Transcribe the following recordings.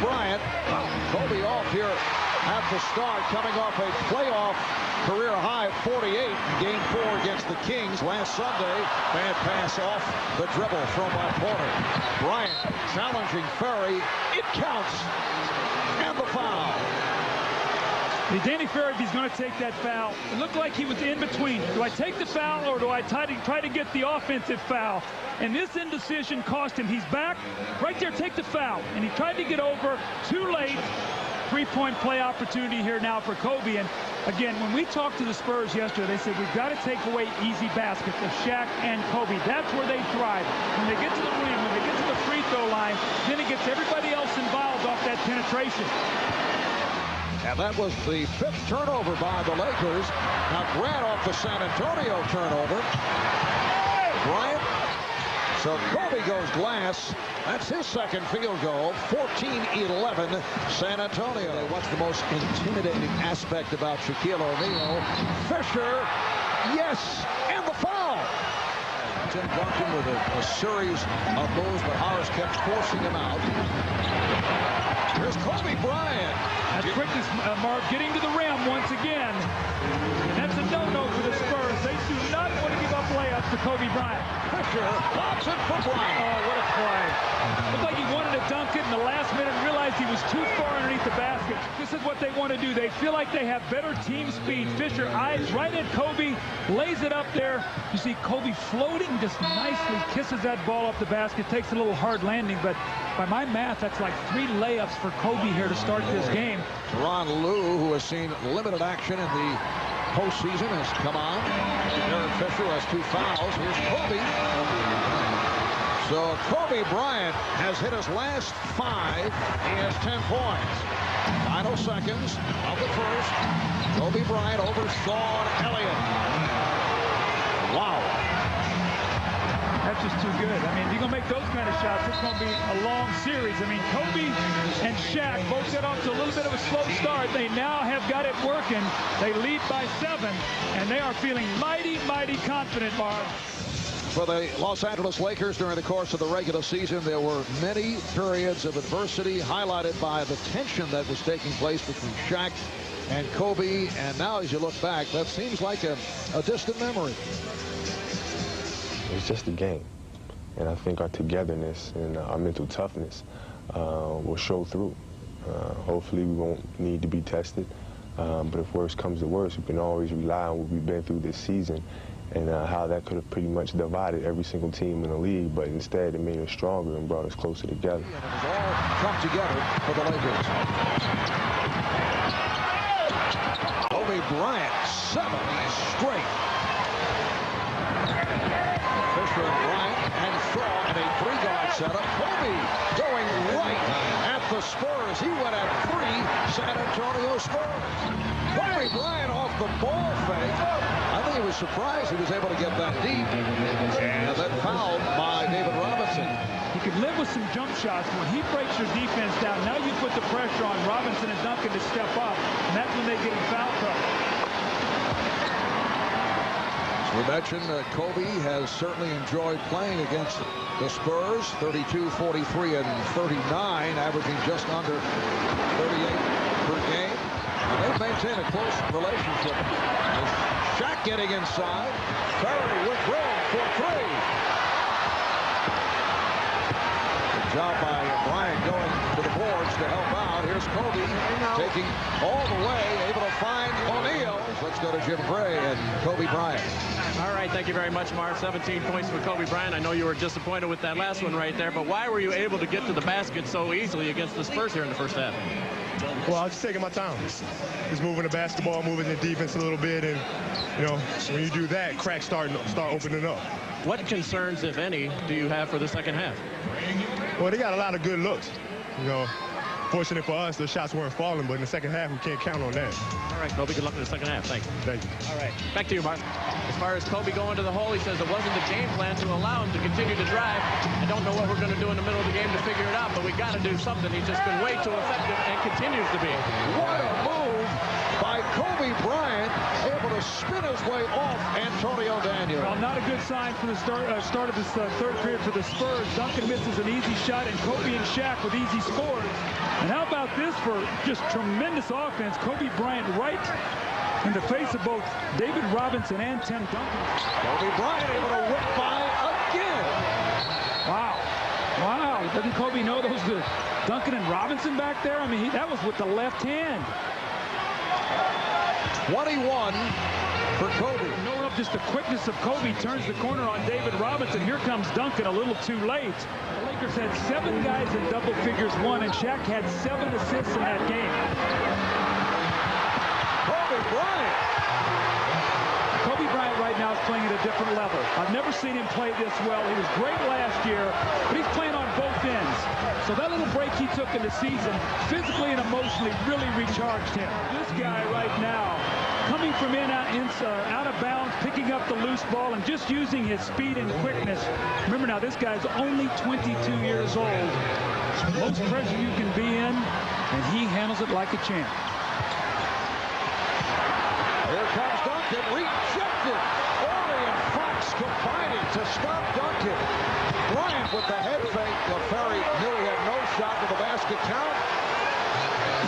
Bryant. Kobe off here at the start, coming off a playoff career high 48 in Game 4 against the Kings last Sunday. Bad pass off the dribble from Porter. Bryant challenging Ferry. It counts. And the foul. Danny Ferry, if he's going to take that foul, it looked like he was in between. Do I take the foul or do I try to get the offensive foul? And this indecision cost him. He's back. Right there, take the foul. And he tried to get over. Too late. Three-point play opportunity here now for Kobe. And again, when we talked to the Spurs yesterday, they said we've got to take away easy baskets of Shaq and Kobe. That's where they thrive. When they get to the rim, when they get to the free throw line, then it gets everybody else involved off that penetration. And that was the 5th turnover by the Lakers. Now Grant off the San Antonio turnover. Bryant. So Kobe goes glass. That's his 2nd field goal. 14-11 San Antonio. What's the most intimidating aspect about Shaquille O'Neal? Fisher. Yes. And the foul. Tim Duncan with a series of moves, but Horace kept forcing him out. Here's Kobe Bryant. That's quickness, Mark, getting to the rim once again. And that's a no-no for the Spurs. They do not want to give up layups to Kobe Bryant. Fisher lobs it for Bryant. Oh, what a play. Looked like he wanted to dunk it in the last minute and realized he was too far underneath the basket. This is what they want to do. They feel like they have better team speed. Fisher eyes right at Kobe, lays it up there. You see Kobe floating just nicely, kisses that ball up the basket, takes a little hard landing, but by my math, that's like 3 layups for Kobe here to start this game. Ron Lou, who has seen limited action in the postseason, has come on. Derek Fisher has 2 fouls. Here's Kobe. So Kobe Bryant has hit his last 5. He has 10 points. Final seconds of the first. Kobe Bryant over Sean Elliott. Wow. That's just too good. I mean, if you're going to make those kind of shots, it's going to be a long series. I mean, Kobe and Shaq both got off to a little bit of a slow start. They now have got it working. They lead by 7, and they are feeling mighty, mighty confident, Mark. For the Los Angeles Lakers during the course of the regular season, there were many periods of adversity highlighted by the tension that was taking place between Shaq and Kobe. And now, as you look back, that seems like a distant memory. It's just a game, and I think our togetherness and our mental toughness will show through. Hopefully we won't need to be tested, but if worse comes to worse, we can always rely on what we've been through this season and how that could have pretty much divided every single team in the league, but instead it made us stronger and brought us closer together. And it has all come together for the Lakers. Kobe Bryant, 7 straight. Fisher and Bryant and Shaw in a 3-guard setup. Kobe going right at the Spurs. He went at 3 San Antonio Spurs. Kobe Bryant off the ball fake. I think he was surprised he was able to get that deep. And then fouled by David Robinson. You could live with some jump shots. When he breaks your defense down, now you put the pressure on Robinson and Duncan to step up. And that's when they get in foul trouble. We mentioned Kobe has certainly enjoyed playing against the Spurs. 32, 43, and 39, averaging just under 38 per game. And they've maintained a close relationship. Shaq getting inside. Curry with room for 3. Good job by Bryant going to the boards to help out. Here's Kobe taking all the way, able to find O'Neal. Let's go to Jim Gray and Kobe Bryant. All right, thank you very much, Mark. 17 points for Kobe Bryant. I know you were disappointed with that last one right there, but why were you able to get to the basket so easily against the Spurs here in the first half? Well, I was just taking my time. Just moving the basketball, moving the defense a little bit, and, you know, when you do that, cracks start opening up. What concerns, if any, do you have for the second half? Well, they got a lot of good looks. You know, fortunate for us, the shots weren't falling, but in the second half, we can't count on that. All right, Kobe, good luck in the second half. Thank you. Thank you. All right, back to you, Mark. As far as Kobe going to the hole, he says it wasn't the game plan to allow him to continue to drive. I don't know what we're going to do in the middle of the game to figure it out, but we got to do something. He's just been way too effective and continues to be. What a move by Kobe Bryant able to spin his way off Antonio Daniels. Well, not a good sign for the start of this third period for the Spurs. Duncan misses an easy shot, and Kobe and Shaq with easy scores. And how about this for just tremendous offense? Kobe Bryant right in the face of both David Robinson and Tim Duncan. Kobe Bryant able to whip by again. Wow. Wow. Doesn't Kobe know those are Duncan and Robinson back there? I mean, that was with the left hand. 21 for Kobe. No, just the quickness of Kobe turns the corner on David Robinson. Here comes Duncan a little too late. The Lakers had 7 guys in double figures won, and Shaq had 7 assists in that game. Kobe Bryant. Kobe Bryant right now is playing at a different level. I've never seen him play this well. He was great last year, but he's playing on both ends. So that little break he took in the season, physically and emotionally, really recharged him. This guy right now, coming from out of bounds, picking up the loose ball, and just using his speed and quickness. Remember now, this guy's only 22 years old. Most pressure you can be in, and he handles it like a champ. Here comes Duncan, rejected. Orley and Fox combining to stop Duncan. Bryant with the head fake. LaFerry knew he had no shot with the basket count.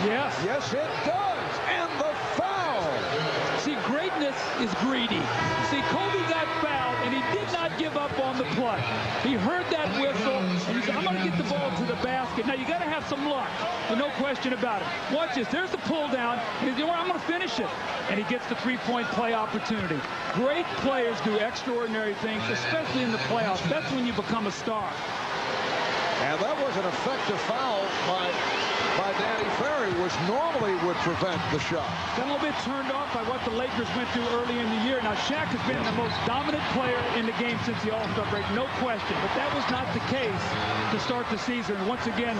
Yes. Yes, it does. And the foul. See, greatness is greedy. See, Kobe got fouled, and he did not give up on the play. He heard that whistle, and he said, I'm going to get the ball to the basket. Now, you got to have some luck, but no question about it. Watch this. There's the pull down, and he's going, I'm going to finish it. And he gets the three-point play opportunity. Great players do extraordinary things, especially in the playoffs. That's when you become a star. And that was an effective foul by Danny Ferry, which normally would prevent the shot. Got a little bit turned off by what the Lakers went through early in the year. Now, Shaq has been the most dominant player in the game since the All-Star break, no question. But that was not the case to start the season. And once again,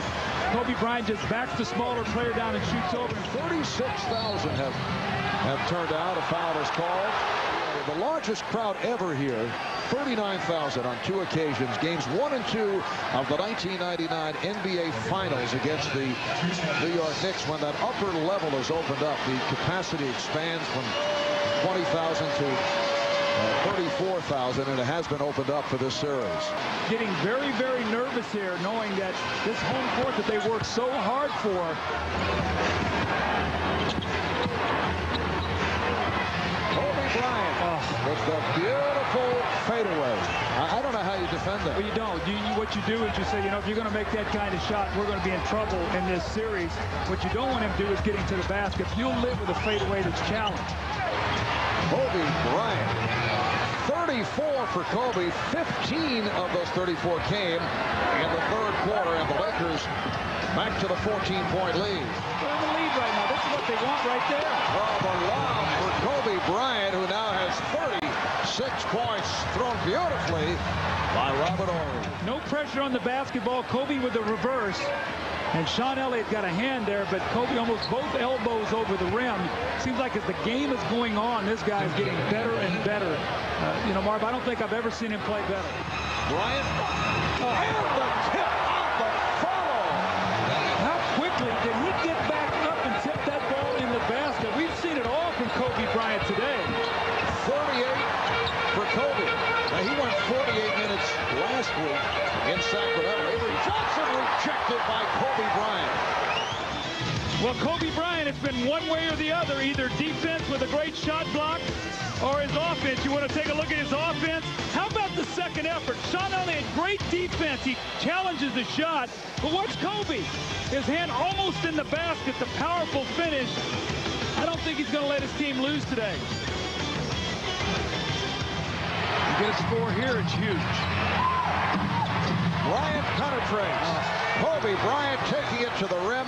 Kobe Bryant just backs the smaller player down and shoots over. 36,000 have turned out. A foul is called. The largest crowd ever here, 39,000 on 2 occasions. Games 1 and 2 of the 1999 NBA Finals against the New York Knicks. When that upper level is opened up, the capacity expands from 20,000 to 34,000, and it has been opened up for this series. Getting very, very nervous here, knowing that this home court that they worked so hard for. Bryant with the beautiful fadeaway. I don't know how you defend that. Well, you don't. What you do is you say, you know, if you're going to make that kind of shot, we're going to be in trouble in this series. What you don't want him to do is getting to the basket. You'll live with a fadeaway that's challenged. Kobe Bryant, 34 for Kobe. 15 of those 34 came in the third quarter, and the Lakers back to the 14-point lead. They're in the lead right now. This is what they want right there. Oh, the lob for Kobe Bryant, who now has 36 points, thrown beautifully by Robert Horry. No pressure on the basketball. Kobe with the reverse. And Sean Elliott got a hand there, but Kobe almost both elbows over the rim. Seems like as the game is going on, this guy is getting better and better. You know, Marv, I don't think I've ever seen him play better. Bryant, and the tip off the follow. How quickly did he get back up and tip that ball in the basket? We've seen it all from Kobe Bryant today. 48 for Kobe. Now, he went 48 minutes last week in Sacramento. Avery Johnson rejected by Kobe Bryant. Well, Kobe Bryant, it's been one way or the other, either defense with a great shot block or his offense. You want to take a look at his offense? How about the second effort? Sean Elliott, great defense. He challenges the shot. But watch Kobe. His hand almost in the basket, the powerful finish. I don't think he's going to let his team lose today. You get a score here, it's huge. Bryant penetrates. Kobe Bryant taking it to the rim.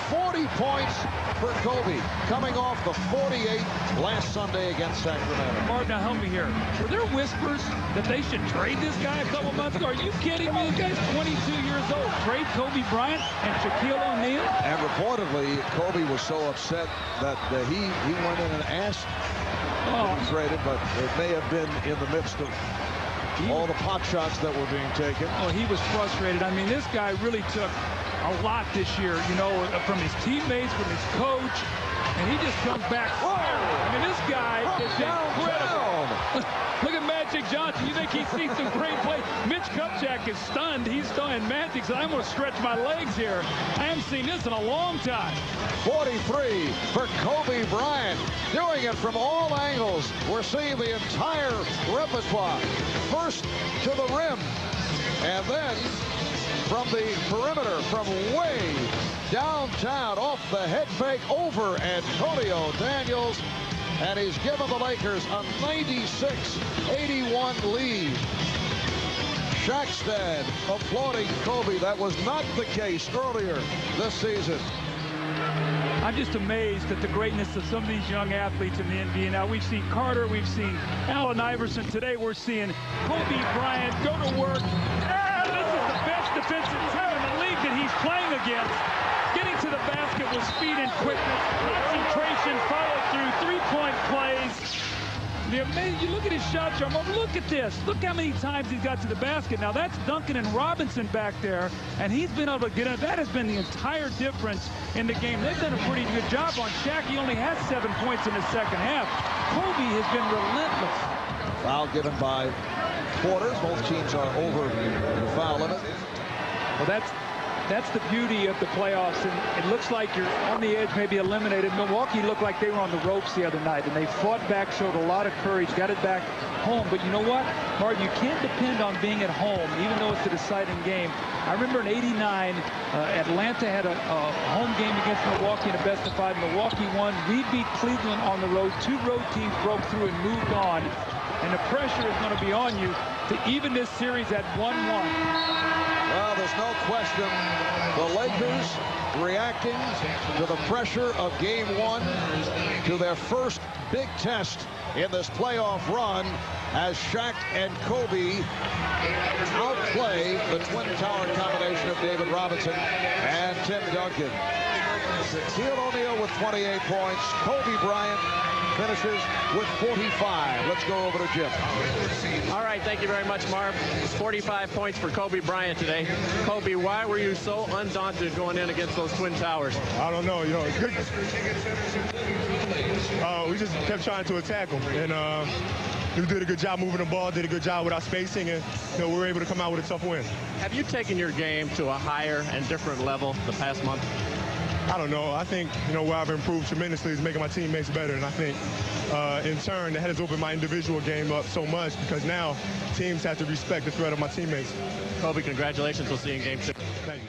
40 points for Kobe, coming off the 48 last Sunday against Sacramento. Martin, now help me here. Were there whispers that they should trade this guy a couple months ago? Are you kidding me? This guy's 22 years old. Trade Kobe Bryant and Shaquille O'Neal? And reportedly, Kobe was so upset that he went in and asked to be traded, but it may have been in the midst of all the pot shots that were being taken. Oh, he was frustrated. I mean, this guy really took a lot this year, you know, from his teammates, from his coach. And he just comes back firing. I mean, this guy is incredible. Look at Magic Johnson. You think he sees some great play? Mitch Kupchak is stunned. He's stunned. And Magic said, I'm going to stretch my legs here. I haven't seen this in a long time. 43 for Kobe Bryant. Doing it from all angles. We're seeing the entire repertoire. First to the rim. And then from the perimeter, from way downtown, off the head fake over Antonio Daniels. And he's given the Lakers a 96-81 lead. Shackstad applauding Kobe. That was not the case earlier this season. I'm just amazed at the greatness of some of these young athletes in the NBA. Now, we've seen Carter, we've seen Allen Iverson. Today, we're seeing Kobe Bryant go to work. This is the best defensive team in the league that he's playing against. Getting to the basket with speed and quickness, concentration, follow through, three-point plays. You look at his shot, Jarmo. Look at this. Look how many times he's got to the basket. Now, that's Duncan and Robinson back there, and he's been able to get it. That has been the entire difference in the game. They've done a pretty good job on Shaq. He only has 7 points in the second half. Kobe has been relentless. Foul given by Porter. Both teams are over the foul limit. Well, that's the beauty of the playoffs, and it looks like you're on the edge, maybe eliminated. Milwaukee looked like they were on the ropes the other night, and they fought back, showed a lot of courage, got it back home. But you know what, Marv, you can't depend on being at home, even though it's a deciding game. I remember in '89, Atlanta had a home game against Milwaukee in a best-of-5. Milwaukee won. We beat Cleveland on the road. 2 road teams broke through and moved on, and the pressure is going to be on you to even this series at 1-1. Well, there's no question the Lakers reacting to the pressure of Game 1, to their first big test in this playoff run as Shaq and Kobe outplay the Twin Tower combination of David Robinson and Tim Duncan. Shaquille O'Neal with 28 points. Kobe Bryant finishes with 45. Let's go over to Jim. All right, thank you very much, Marv. 45 points for Kobe Bryant today. Kobe, why were you so undaunted going in against those Twin Towers? I don't know. It's good. We just kept trying to attack them, and we did a good job moving the ball, did a good job with our spacing, and we were able to come out with a tough win. Have you taken your game to a higher and different level the past month? I don't know. I think, where I've improved tremendously is making my teammates better. And I think, in turn, that has opened my individual game up so much because now teams have to respect the threat of my teammates. Kobe, congratulations. We'll see you in Game 6. Thank you.